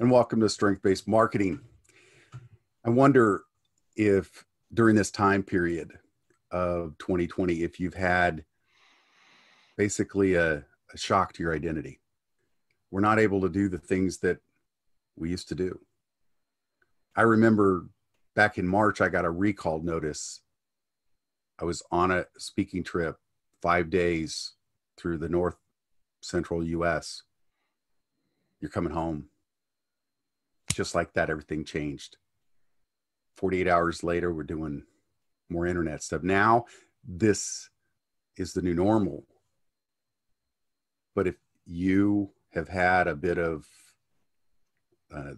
and welcome to Strength-Based Marketing. I wonder if during this time period of 2020, if you've had basically a shock to your identity. We're not able to do the things that we used to do. I remember back in March, I got a recall notice. I was on a speaking trip 5 days through the north central US. You're coming home. Just like that, everything changed. 48 hours later, we're doing more internet stuff. Now, this is the new normal. But if you have had a bit of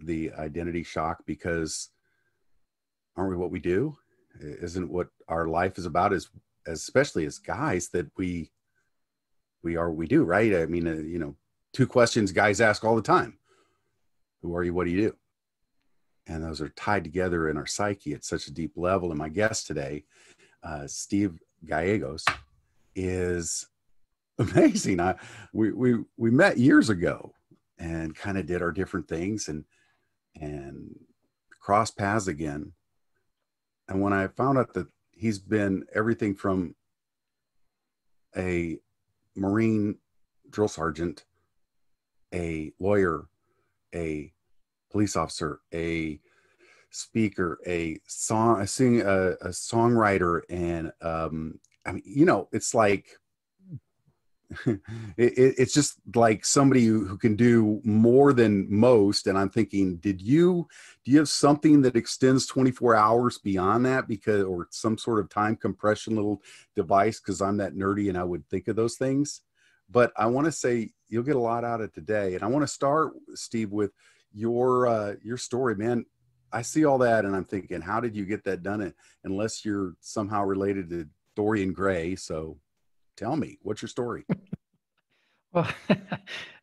the identity shock, because aren't we what we do? Isn't what our life is about, as especially as guys, that we are what we do, right? I mean, two questions guys ask all the time. Who are you? What do you do? And those are tied together in our psyche at such a deep level. And my guest today, Steve Gallegos, is amazing. We met years ago and kind of did our different things and crossed paths again. And when I found out that he's been everything from a Marine drill sergeant, a lawyer, a police officer, a speaker, a songwriter, and it's like it's just like somebody who can do more than most. And I'm thinking, do you have something that extends 24 hours beyond that, or some sort of time compression little device? Because I'm that nerdy and I would think of those things. But I want to say you'll get a lot out of today. And I want to start, Steve, with your story, man. I see all that and I'm thinking, how did you get that done? Unless you're somehow related to Dorian Gray. So tell me, what's your story? Well,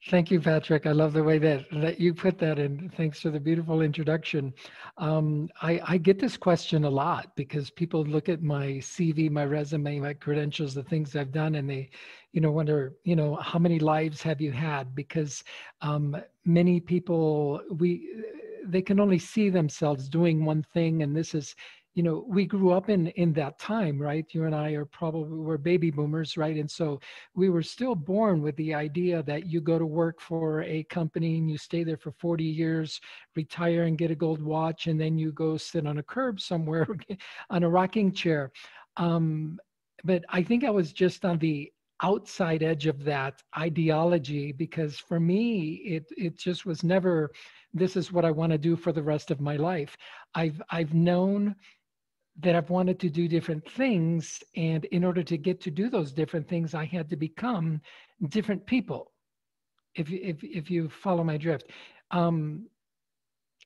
thank you, Patrick. I love the way that you put that in. Thanks for the beautiful introduction. I get this question a lot because people look at my CV, my resume, my credentials, the things I've done, and they, wonder, how many lives have you had? Because many people, they can only see themselves doing one thing, and this is, we grew up in that time, right? You and I we're baby boomers, right? And so we were still born with the idea that you go to work for a company and you stay there for 40 years, retire and get a gold watch, and then you go sit on a curb somewhere on a rocking chair. But I think I was just on the outside edge of that ideology, because for me, it just was never, this is what I want to do for the rest of my life. I've known that I've wanted to do different things. And in order to get to do those different things, I had to become different people, if you follow my drift.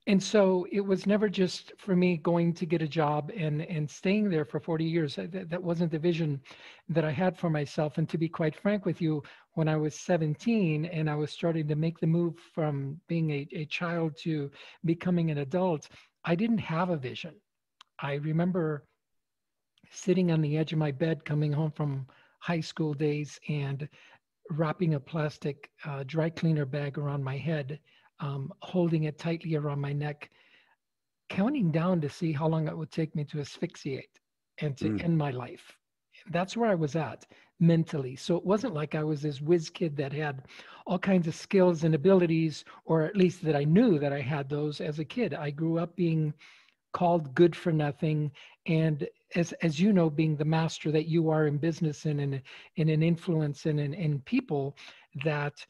And so it was never just for me going to get a job and staying there for 40 years. That wasn't the vision that I had for myself. And to be quite frank with you, when I was 17 and I was starting to make the move from being a child to becoming an adult, I didn't have a vision. I remember sitting on the edge of my bed coming home from high school days and wrapping a plastic dry cleaner bag around my head, holding it tightly around my neck, counting down to see how long it would take me to asphyxiate and to end my life. That's where I was at mentally. So it wasn't like I was this whiz kid that had all kinds of skills and abilities, or at least that I knew that I had those as a kid. I grew up being called good for nothing, and as you know, being the master that you are in business and in an influence and in people, that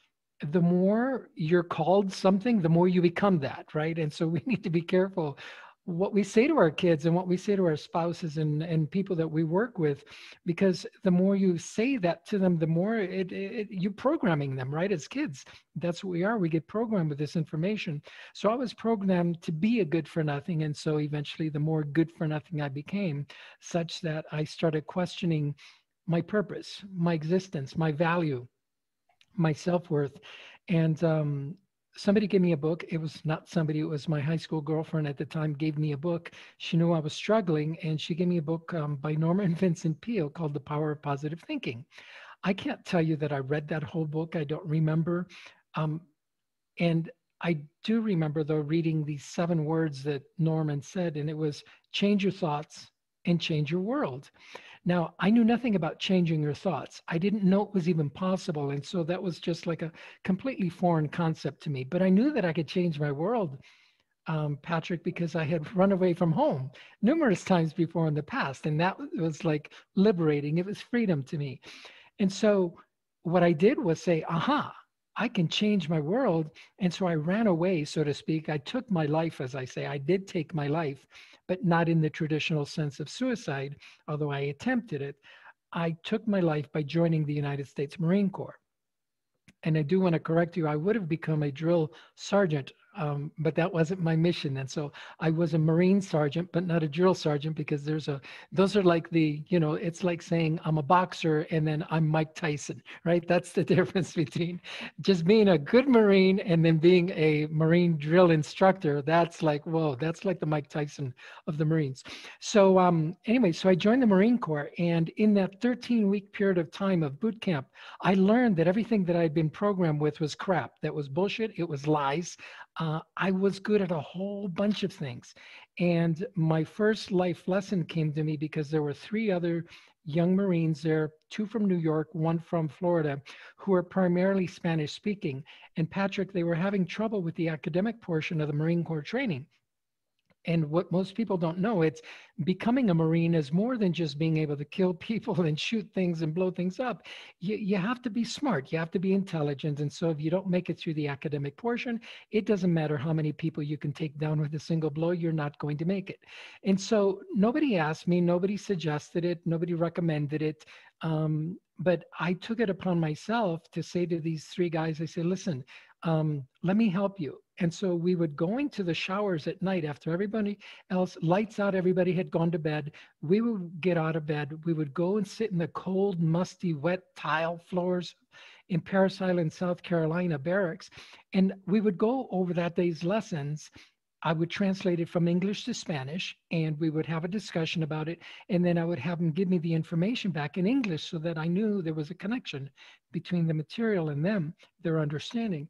the more you're called something, the more you become that, right? And so we need to be careful what we say to our kids and what we say to our spouses and people that we work with, because the more you say that to them, the more you're programming them, right? As kids, that's what we are. We get programmed with this information. So I was programmed to be a good for nothing. And so eventually the more good for nothing I became, such that I started questioning my purpose, my existence, my value, my self-worth. And somebody gave me a book. It was not somebody, it was my high school girlfriend at the time gave me a book. She knew I was struggling, and she gave me a book by Norman Vincent Peale called The Power of Positive Thinking. I can't tell you that I read that whole book. I don't remember. And I do remember, though, reading these 7 words that Norman said, and it was change your thoughts and change your world. Now, I knew nothing about changing your thoughts. I didn't know it was even possible. And so that was just like a completely foreign concept to me. But I knew that I could change my world, Patrick, because I had run away from home numerous times before in the past. And that was like liberating. It was freedom to me. And so what I did was say, aha, I can change my world. And so I ran away, so to speak. I took my life, as I say. I did take my life, but not in the traditional sense of suicide, although I attempted it. I took my life by joining the United States Marine Corps. And I do want to correct you. I would have become a drill sergeant, but that wasn't my mission. And so I was a Marine sergeant, but not a drill sergeant, because those are like it's like saying I'm a boxer and then I'm Mike Tyson, right? That's the difference between just being a good Marine and then being a Marine drill instructor. That's like, whoa, that's like the Mike Tyson of the Marines. So anyway, so I joined the Marine Corps, and in that 13-week period of time of boot camp, I learned that everything that I'd been programmed with was crap. That was bullshit. It was lies. I was good at a whole bunch of things. And my first life lesson came to me because there were 3 other young Marines there, 2 from New York, 1 from Florida, who were primarily Spanish speaking. And Patrick, they were having trouble with the academic portion of the Marine Corps training. And what most people don't know, it's becoming a Marine is more than just being able to kill people and shoot things and blow things up. You have to be smart. You have to be intelligent. And so if you don't make it through the academic portion, it doesn't matter how many people you can take down with a single blow, you're not going to make it. And so nobody asked me, nobody suggested it, nobody recommended it. But I took it upon myself to say to these 3 guys, I say, listen, let me help you. And so we would go into the showers at night after everybody else, lights out, everybody had gone to bed. We would get out of bed. We would go and sit in the cold, musty, wet tile floors in Parris Island, South Carolina barracks. And we would go over that day's lessons. I would translate it from English to Spanish, and we would have a discussion about it. And then I would have them give me the information back in English so that I knew there was a connection between the material and them, their understanding.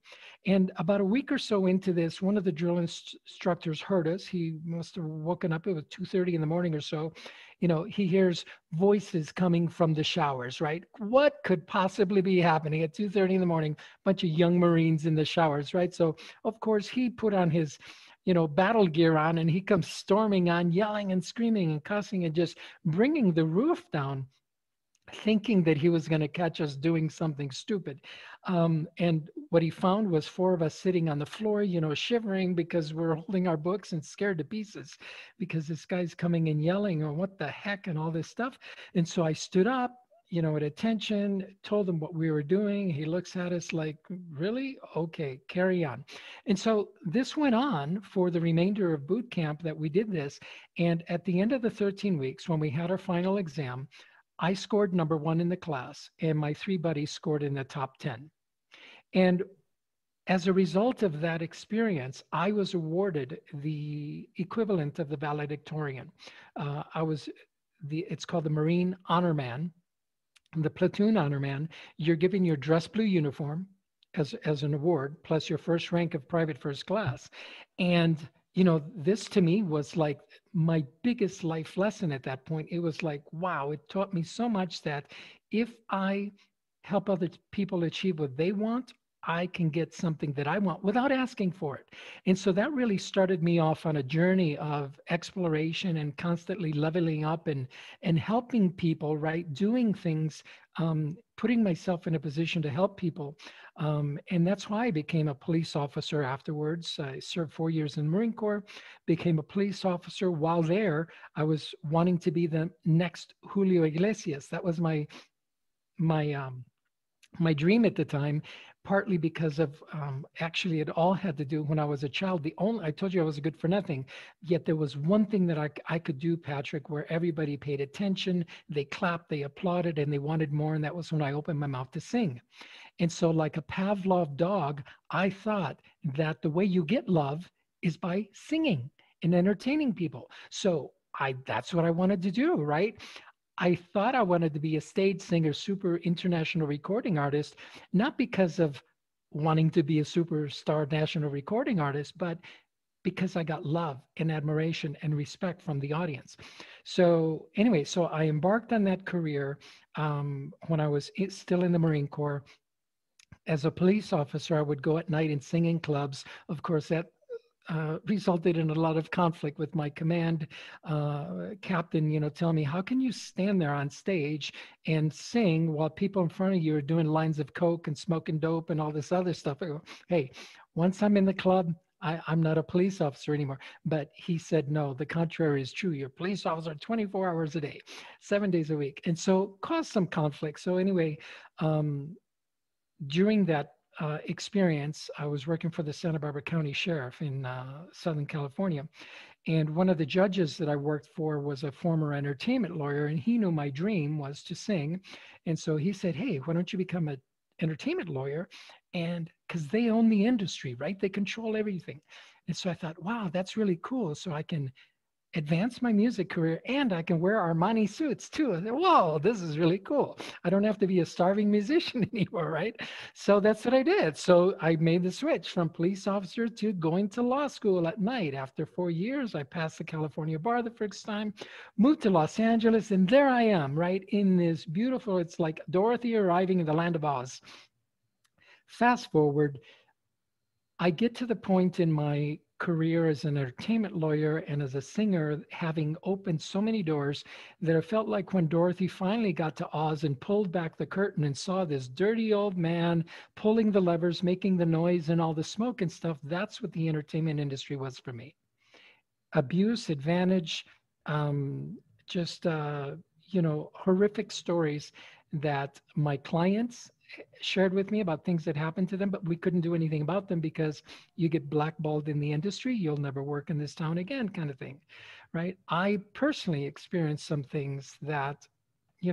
And about a week or so into this, one of the drill instructors heard us. He must have woken up. It was 2:30 in the morning or so. He hears voices coming from the showers, right? What could possibly be happening at 2:30 in the morning? Bunch of young Marines in the showers, right? So, of course, he put on his battle gear on, and he comes storming on, yelling and screaming and cussing and just bringing the roof down, thinking that he was going to catch us doing something stupid. And what he found was 4 of us sitting on the floor, shivering because we're holding our books and scared to pieces because this guy's coming and yelling, or what the heck, and all this stuff. And so I stood up, at attention, told him what we were doing. He looks at us like, really? Okay, carry on. And so this went on for the remainder of boot camp that we did this. And at the end of the 13 weeks, when we had our final exam, I scored number 1 in the class, and my 3 buddies scored in the top 10. And as a result of that experience, I was awarded the equivalent of the valedictorian. It's called the Marine Honor Man, the platoon honor man. You're given your dress blue uniform as an award, plus your first rank of private first class. And this to me was like my biggest life lesson at that point. It was like, wow, it taught me so much that if I help other people achieve what they want, I can get something that I want without asking for it. And so that really started me off on a journey of exploration and constantly leveling up and helping people, right? Doing things, putting myself in a position to help people. And that's why I became a police officer afterwards. I served 4 years in the Marine Corps, became a police officer. While there, I was wanting to be the next Julio Iglesias. That was my my dream at the time, partly because of actually it all had to do when I was a child. I told you I was good for nothing, yet there was one thing that I could do, Patrick, where everybody paid attention, they clapped, they applauded, and they wanted more, and that was when I opened my mouth to sing. And so, like a Pavlov dog, I thought that the way you get love is by singing and entertaining people. So that's what I wanted to do, right? I thought I wanted to be a stage singer, super international recording artist, not because of wanting to be a superstar national recording artist, but because I got love and admiration and respect from the audience. So anyway, so I embarked on that career when I was still in the Marine Corps. As a police officer, I would go at night and sing in clubs. Of course, that resulted in a lot of conflict with my command captain, tell me, how can you stand there on stage and sing while people in front of you are doing lines of coke and smoking dope and all this other stuff? I go, hey, once I'm in the club, I'm not a police officer anymore. But he said, no, the contrary is true. You're a police officer 24 hours a day, 7 days a week. And so caused some conflict. So anyway, um, during that experience, I was working for the Santa Barbara County Sheriff in Southern California. And one of the judges that I worked for was a former entertainment lawyer, and he knew my dream was to sing. And so he said, hey, why don't you become an entertainment lawyer? And because they own the industry, right? They control everything. And so I thought, wow, that's really cool. So I can advance my music career and I can wear Armani suits too. I said, whoa, this is really cool. I don't have to be a starving musician anymore, right? So that's what I did. So I made the switch from police officer to going to law school at night. After 4 years, I passed the California bar the first time, moved to Los Angeles, and there I am, right in this beautiful, it's like Dorothy arriving in the land of Oz. Fast forward, I get to the point in my career as an entertainment lawyer and as a singer, having opened so many doors that I felt like when Dorothy finally got to Oz and pulled back the curtain and saw this dirty old man pulling the levers, making the noise and all the smoke and stuff, that's what the entertainment industry was for me. Abuse, advantage, um, just horrific stories that my clients shared with me about things that happened to them, but we couldn't do anything about them because you get blackballed in the industry, you'll never work in this town again, kind of thing, right? I personally experienced some things that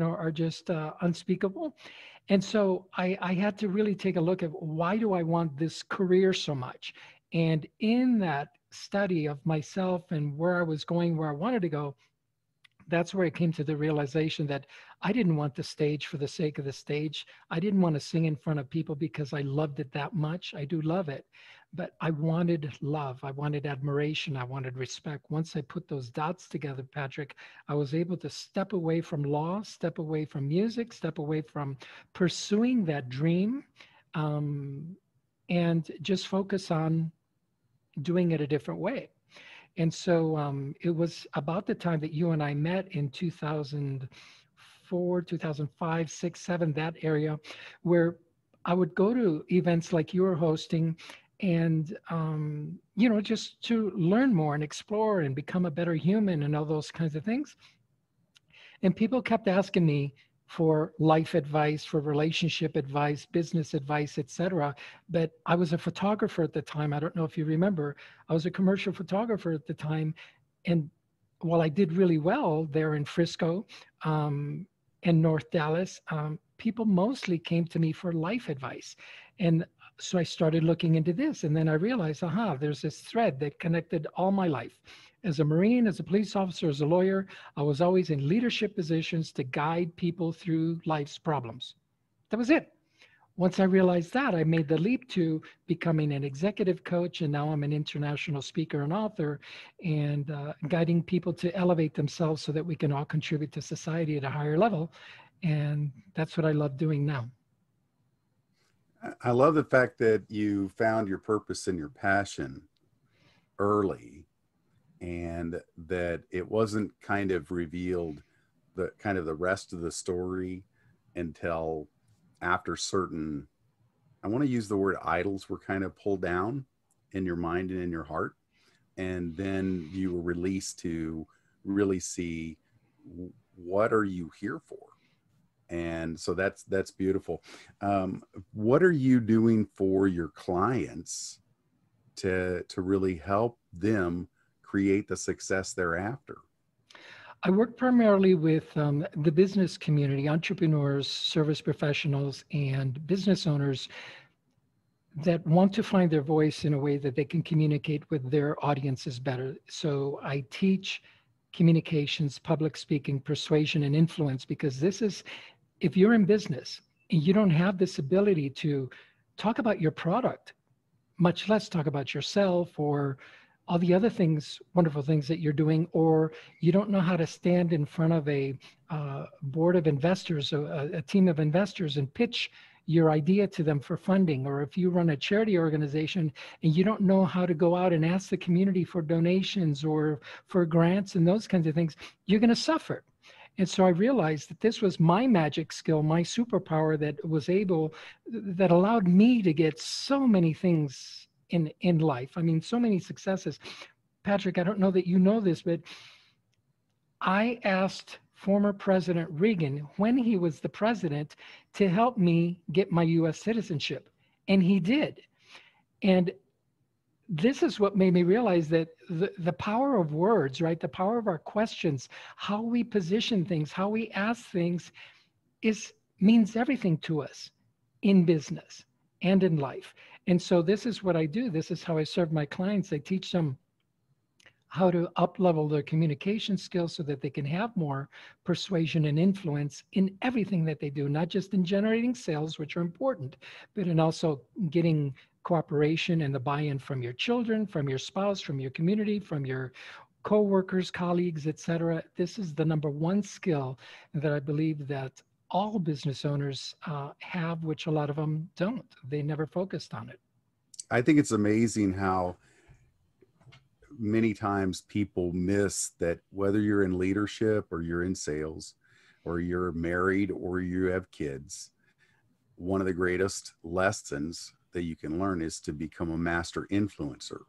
are just unspeakable. And so I had to really take a look at why do I want this career so much? And in that study of myself and where I was going, where I wanted to go, that's where I came to the realization that I didn't want the stage for the sake of the stage. I didn't want to sing in front of people because I loved it that much. I do love it, but I wanted love. I wanted admiration. I wanted respect. Once I put those dots together, Patrick, I was able to step away from law, step away from music, step away from pursuing that dream, um, and just focus on doing it a different way. And so it was about the time that you and I met in 2004, 2005, 6, 7, that area, where I would go to events like you were hosting and, just to learn more and explore and become a better human and all those kinds of things. And people kept asking me for life advice, for relationship advice, business advice, etc. But I was a photographer at the time. I don't know if you remember. I was a commercial photographer at the time. And while I did really well there in Frisco and North Dallas, people mostly came to me for life advice. And so I started looking into this. And then I realized, aha, there's this thread that connected all my life. As a Marine, as a police officer, as a lawyer, I was always in leadership positions to guide people through life's problems. That was it. Once I realized that, I made the leap to becoming an executive coach, and now I'm an international speaker and author, and guiding people to elevate themselves so that we can all contribute to society at a higher level. And that's what I love doing now. I love the fact that you found your purpose and your passion early, and that it wasn't kind of revealed the kind of the rest of the story until after certain, I want to use the word idols, were kind of pulled down in your mind and in your heart, and then you were released to really see what are you here for. And so that's beautiful. What are you doing for your clients to really help them create the success thereafter? I work primarily with the business community, entrepreneurs, service professionals, and business owners that want to find their voice in a way that they can communicate with their audiences better. So I teach communications, public speaking, persuasion, and influence, because this is, if you're in business and you don't have this ability to talk about your product, much less talk about yourself or all the other things, wonderful things that you're doing, or you don't know how to stand in front of a board of investors, a team of investors, and pitch your idea to them for funding, or if you run a charity organization and you don't know how to go out and ask the community for donations or for grants and those kinds of things, you're going to suffer. And so I realized that this was my magic skill, my superpower that allowed me to get so many things in life. I mean, so many successes. Patrick, I don't know that you know this, but I asked former President Reagan, when he was the president, to help me get my US citizenship. And he did. And this is what made me realize that the power of words, right? The power of our questions, how we position things, how we ask things is means everything to us in business and in life. And so this is what I do. This is how I serve my clients. I teach them how to up level their communication skills so that they can have more persuasion and influence in everything that they do, not just in generating sales, which are important, but in also getting cooperation and the buy-in from your children, from your spouse, from your community, from your co-workers, colleagues, etc. This is the number one skill that I believe that all business owners have, which a lot of them don't. They never focused on it. I think it's amazing how many times people miss that, whether you're in leadership or you're in sales or you're married or you have kids, one of the greatest lessons that you can learn is to become a master influencer,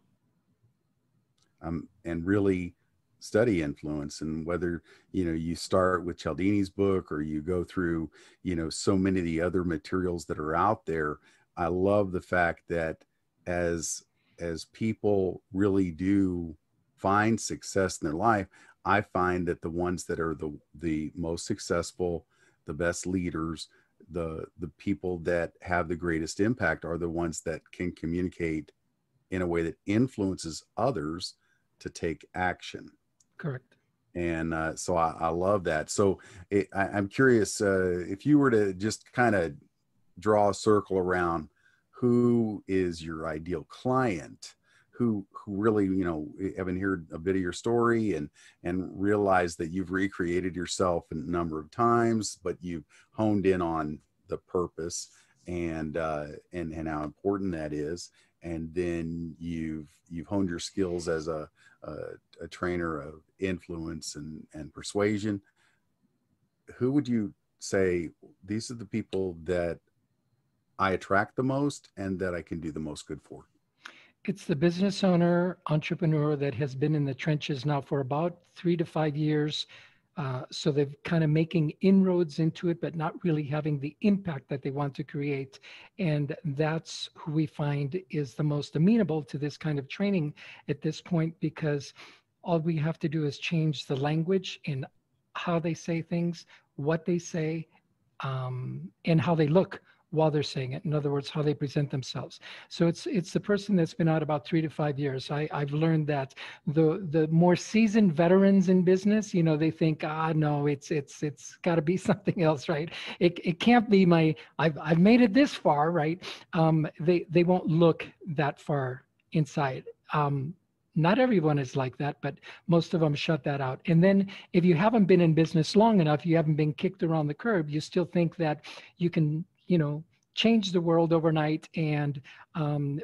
and really study influence. And whether, you start with Cialdini's book or you go through, so many of the other materials that are out there, I love the fact that as people really do find success in their life, I find that the ones that are the most successful, the best leaders, the people that have the greatest impact are the ones that can communicate in a way that influences others to take action. Correct. And so I love that. So I'm curious, if you were to just kind of draw a circle around who is your ideal client, who really, having heard a bit of your story and realized that you've recreated yourself a number of times, but you've honed in on the purpose and how important that is. And then you've honed your skills as a trainer of influence and persuasion. Who would you say these are the people that I attract the most and that I can do the most good for? It's the business owner, entrepreneur that has been in the trenches now for about 3 to 5 years. So they're kind of making inroads into it, but not really having the impact that they want to create. And that's who we find is the most amenable to this kind of training at this point, because all we have to do is change the language in how they say things, what they say, and how they look while they're saying it. In other words, how they present themselves. So it's the person that's been out about 3 to 5 years. I've learned that the more seasoned veterans in business, they think, no, it's got to be something else, right? It can't be I've made it this far, right? They won't look that far inside. Not everyone is like that, but most of them shut that out. And then if you haven't been in business long enough, you haven't been kicked around the curb, you still think that you can change the world overnight and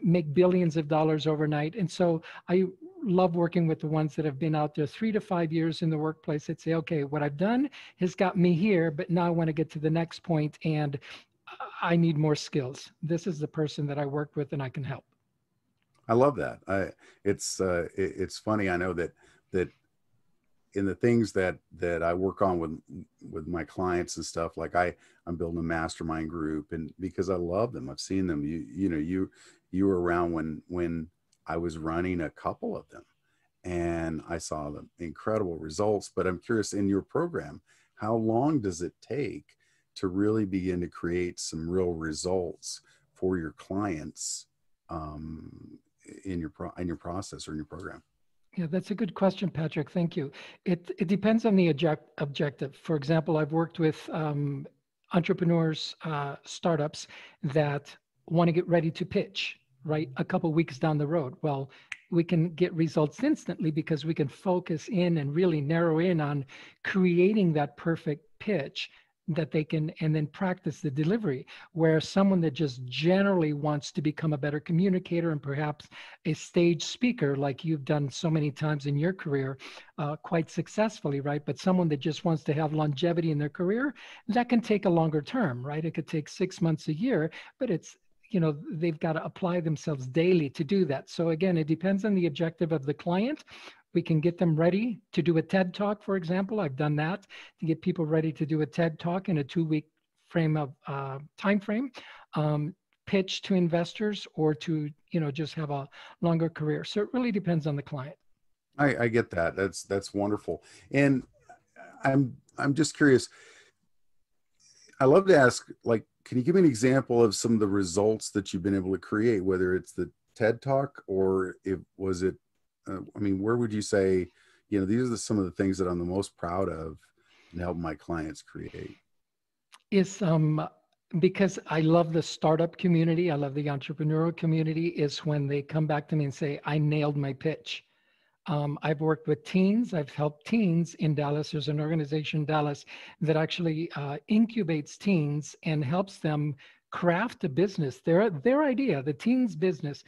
make billions of dollars overnight. And so I love working with the ones that have been out there 3 to 5 years in the workplace that say, okay, what I've done has got me here, but now I want to get to the next point and I need more skills. This is the person that I work with and I can help. I love that. It's funny. I know that in the things that I work on with my clients and stuff, like I'm building a mastermind group, and because I love them, I've seen them. You were around when I was running a couple of them, and I saw the incredible results. But I'm curious, in your program, how long does it take to really begin to create some real results for your clients in your process or in your program? Yeah, that's a good question, Patrick. Thank you. It depends on the objective. For example, I've worked with entrepreneurs, startups that want to get ready to pitch, right? A couple weeks down the road. Well, we can get results instantly because we can focus in and really narrow in on creating that perfect pitch that they can, and then practice the delivery. Where someone that just generally wants to become a better communicator and perhaps a stage speaker, like you've done so many times in your career, quite successfully, right? But someone that just wants to have longevity in their career, that can take a longer term, right? It could take 6 months, a year, but it's, they've got to apply themselves daily to do that. So again, it depends on the objective of the client. We can get them ready to do a TED talk, for example. I've done that to get people ready to do a TED talk in a 2-week frame of time frame, pitch to investors, or to just have a longer career. So it really depends on the client. I get that. That's wonderful. And I'm just curious. I love to ask, like, can you give me an example of some of the results that you've been able to create, whether it's the TED Talk or it was it, I mean, where would you say, these are some of the things that I'm the most proud of and help my clients create? Is because I love the startup community, I love the entrepreneurial community, is when they come back to me and say, I nailed my pitch. I've worked with teens. I've helped teens in Dallas. There's an organization in Dallas that actually incubates teens and helps them craft a business, their idea, the teens' business,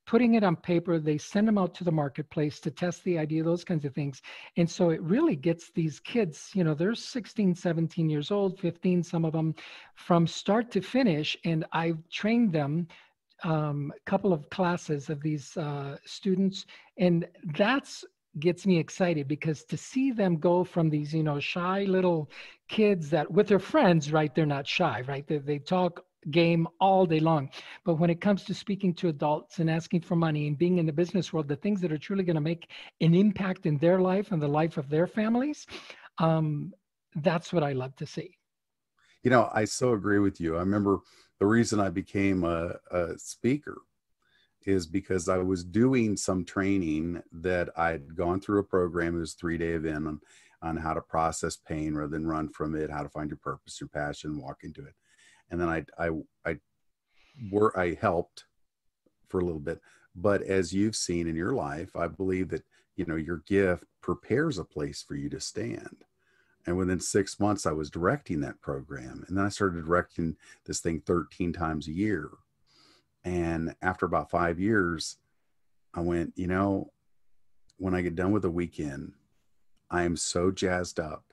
putting it on paper. They send them out to the marketplace to test the idea, those kinds of things. And so it really gets these kids, they're 16, 17 years old, 15, some of them, from start to finish. And I've trained them a couple of classes of these students, and that's gets me excited, because to see them go from these shy little kids that with their friends, right, they're not shy, right, they talk game all day long, but when it comes to speaking to adults and asking for money and being in the business world, the things that are truly going to make an impact in their life and the life of their families, um, that's what I love to see. I so agree with you. I remember the reason I became a speaker is because I was doing some training that I'd gone through a program. It was a 3-day event on how to process pain rather than run from it, how to find your purpose, your passion, walk into it. And then I helped for a little bit. But as you've seen in your life, I believe that, your gift prepares a place for you to stand. And within 6 months, I was directing that program. And then I started directing this thing 13 times a year. And after about 5 years, I went, when I get done with the weekend, I am so jazzed up,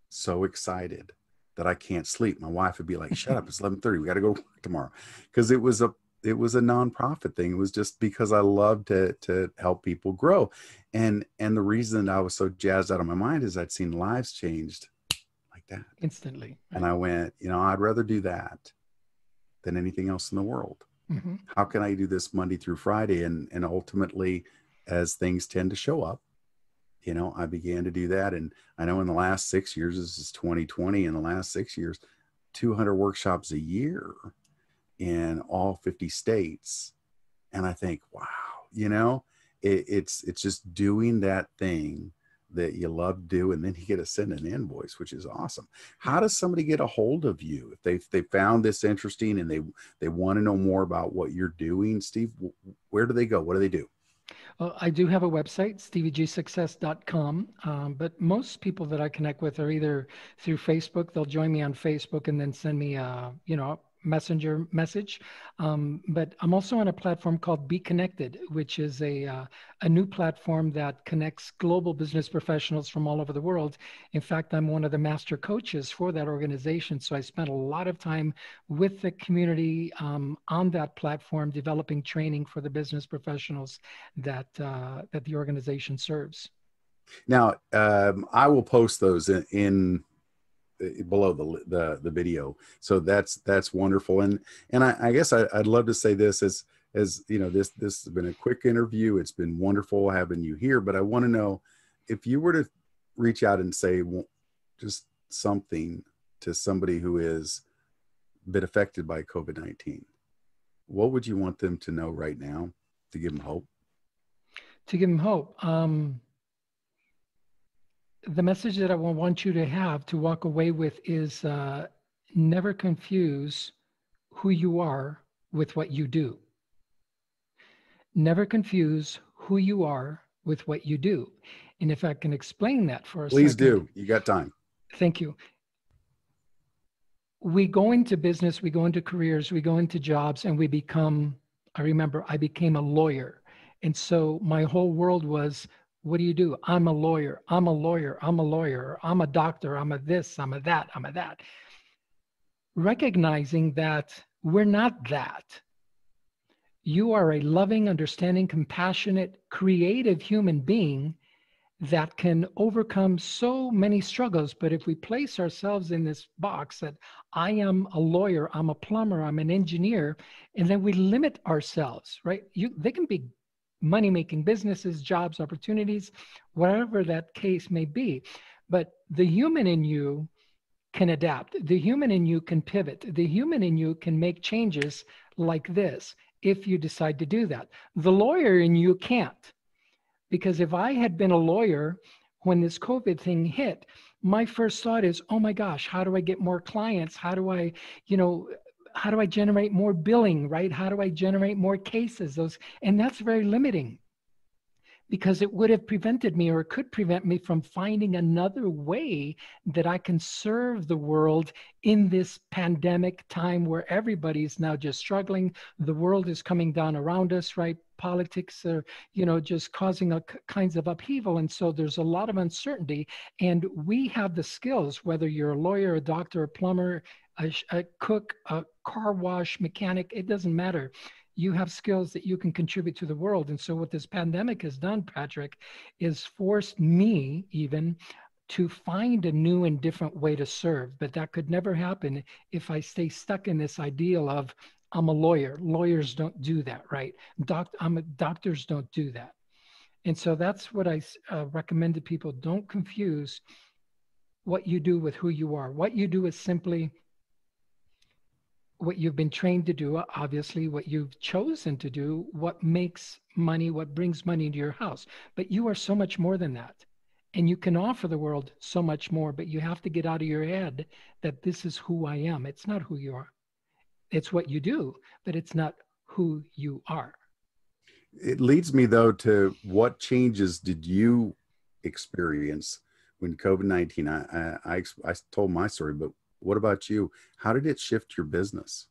so excited that I can't sleep. My wife would be like, shut up, it's 11:30. We got to go to work tomorrow. Because it was a nonprofit thing. It was just because I love to help people grow. And the reason I was so jazzed out of my mind is I'd seen lives changed like that. Instantly, And right? I went, I'd rather do that than anything else in the world. Mm-hmm. How can I do this Monday through Friday? And ultimately, as things tend to show up, I began to do that. And I know in the last 6 years, this is 2020, in the last 6 years, 200 workshops a year in all 50 states. And I think, wow, it's just doing that thing that you love to do, and then you get to send an invoice, which is awesome. How does somebody get a hold of you if they found this interesting and they want to know more about what you're doing? Steve, where do they go? What do they do? Well, I do have a website, steviegsuccess.com, but most people that I connect with are either through Facebook. They'll join me on Facebook and then send me a, messenger message. But I'm also on a platform called Be Connected, which is a new platform that connects global business professionals from all over the world. In fact, I'm one of the master coaches for that organization. So I spent a lot of time with the community on that platform, developing training for the business professionals that the organization serves. Now, I will post those in below the video. So that's wonderful. And I guess I'd love to say this as this has been a quick interview. It's been wonderful having you here, but I want to know if you were to reach out and say just something to somebody who is been affected by COVID-19, what would you want them to know right now to give them hope? To give them hope. The message that I want you to have to walk away with is never confuse who you are with what you do. Never confuse who you are with what you do. And if I can explain that for a Please second, do. You got time. thank you. We go into business, we go into careers, we go into jobs, and we become, I remember I became a lawyer. And so my whole world was, what do you do? I'm a lawyer. I'm a lawyer. I'm a lawyer. I'm a doctor. I'm a this. I'm a that. I'm a that. Recognizing that we're not that. You are a loving, understanding, compassionate, creative human being that can overcome so many struggles. But if we place ourselves in this box that I am a lawyer, I'm a plumber, I'm an engineer, and then we limit ourselves, right? They can be money making businesses, jobs, opportunities, whatever that case may be. But the human in you can adapt. The human in you can pivot. The human in you can make changes like this if you decide to do that. The lawyer in you can't. Because if I had been a lawyer when this COVID thing hit, my first thought is, oh my gosh, how do I get more clients? How do I, how do I generate more billing, right? How do I generate more cases? And that's very limiting, because it would have prevented me, or it could prevent me from finding another way that I can serve the world in this pandemic time where everybody's now just struggling. The world is coming down around us, right? Politics are, just causing kinds of upheaval. And so there's a lot of uncertainty. And we have the skills, whether you're a lawyer, a doctor, a plumber, a cook, a car wash mechanic, it doesn't matter. You have skills that you can contribute to the world. And so what this pandemic has done, Patrick, is forced me even to find a new and different way to serve. But that could never happen if I stay stuck in this ideal of, I'm a lawyer. Lawyers don't do that, right? Doctors don't do that. And so that's what I recommend to people. Don't confuse what you do with who you are. What you do is simply what you've been trained to do, obviously, what you've chosen to do, what makes money, what brings money into your house. But you are so much more than that. And you can offer the world so much more, but you have to get out of your head that this is who I am. It's not who you are. It's what you do, but it's not who you are. It leads me, though, to what changes did you experience when COVID-19? I told my story, but what about you? How did it shift your business?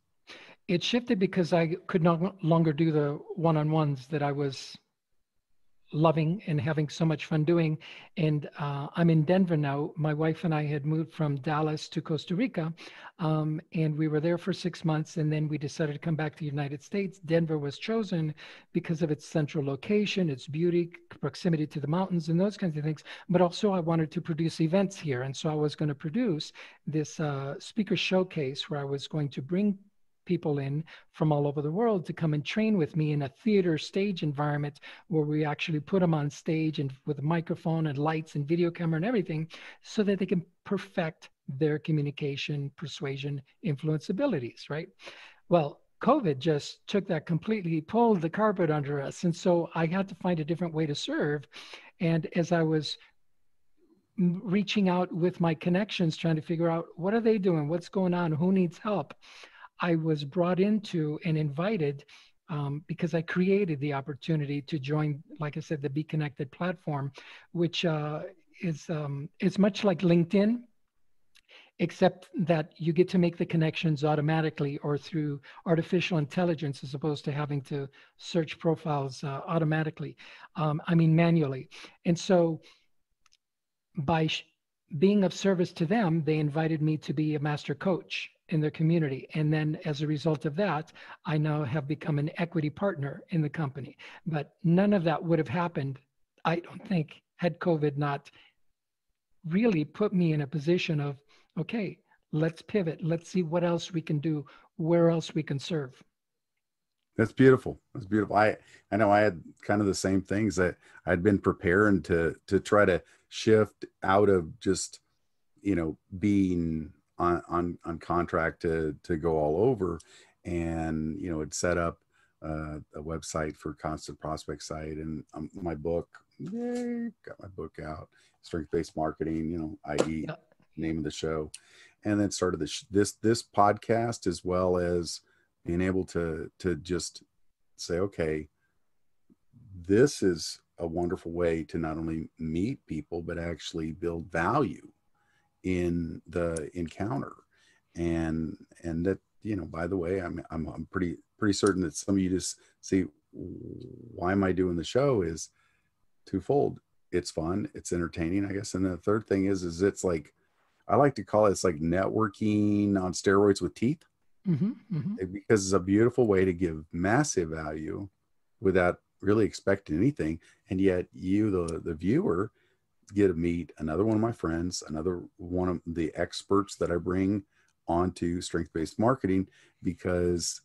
It shifted because I could no longer do the one-on-ones that I was loving and having so much fun doing. And I'm in Denver now. My wife and I had moved from Dallas to Costa Rica, and we were there for 6 months. And then we decided to come back to the United States. Denver was chosen because of its central location, its beauty, proximity to the mountains, and those kinds of things. But also, I wanted to produce events here. And so I was going to produce this speaker showcase where I was going to bring people in from all over the world to come and train with me in a theater stage environment where we actually put them on stage and with a microphone and lights and video camera and everything so that they can perfect their communication, persuasion, influence abilities, right? Well, COVID just took that completely, pulled the carpet under us. And so I had to find a different way to serve. And as I was reaching out with my connections, trying to figure out what are they doing, what's going on, who needs help, I was brought into and invited because I created the opportunity to join, like I said, the Be Connected platform, which is much like LinkedIn, except that you get to make the connections automatically or through artificial intelligence as opposed to having to search profiles automatically, manually. And so by being of service to them, they invited me to be a master coach in their community. And then as a result of that, I now have become an equity partner in the company. But none of that would have happened, I don't think, had COVID not really put me in a position of, okay, let's pivot. Let's see what else we can do, where else we can serve. That's beautiful. That's beautiful. I know I had kind of the same things that I'd been preparing to try to shift out of just, being on contract to go all over, and had set up a website for Constant Prospect site, and my book, yay, got my book out, Strength Based Marketing, i.e. name of the show, and then started this podcast, as well as being able to just say, okay, this is a wonderful way to not only meet people but actually build value in the encounter. And that, by the way, I'm pretty certain that some of you just see, why am I doing the show is twofold. It's fun, it's entertaining, I guess. And the third thing is it's like, I like to call it, it's like networking on steroids with teeth, Mm-hmm, mm-hmm. because it's a beautiful way to give massive value without really expecting anything. And yet you, the viewer, get to meet another one of my friends, another one of the experts that I bring onto strength-based marketing, because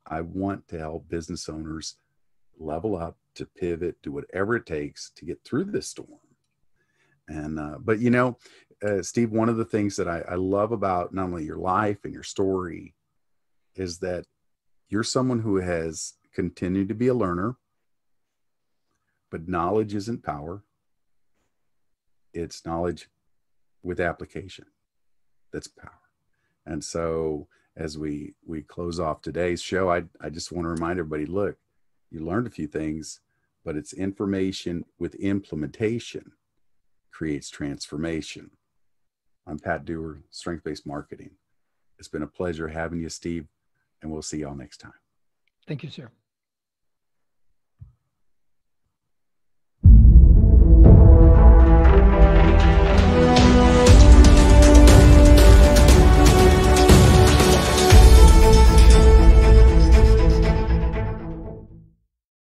I want to help business owners level up, to pivot, do whatever it takes to get through this storm. And but Steve, one of the things that I love about not only your life and your story is that you're someone who has continued to be a learner, but knowledge isn't power. It's knowledge with application that's power. And so as we close off today's show, I just want to remind everybody, look, you learned a few things, but it's information with implementation creates transformation. I'm Pat Dewar, Strength Based Marketing. It's been a pleasure having you, Steve, and we'll see y'all next time. Thank you, sir.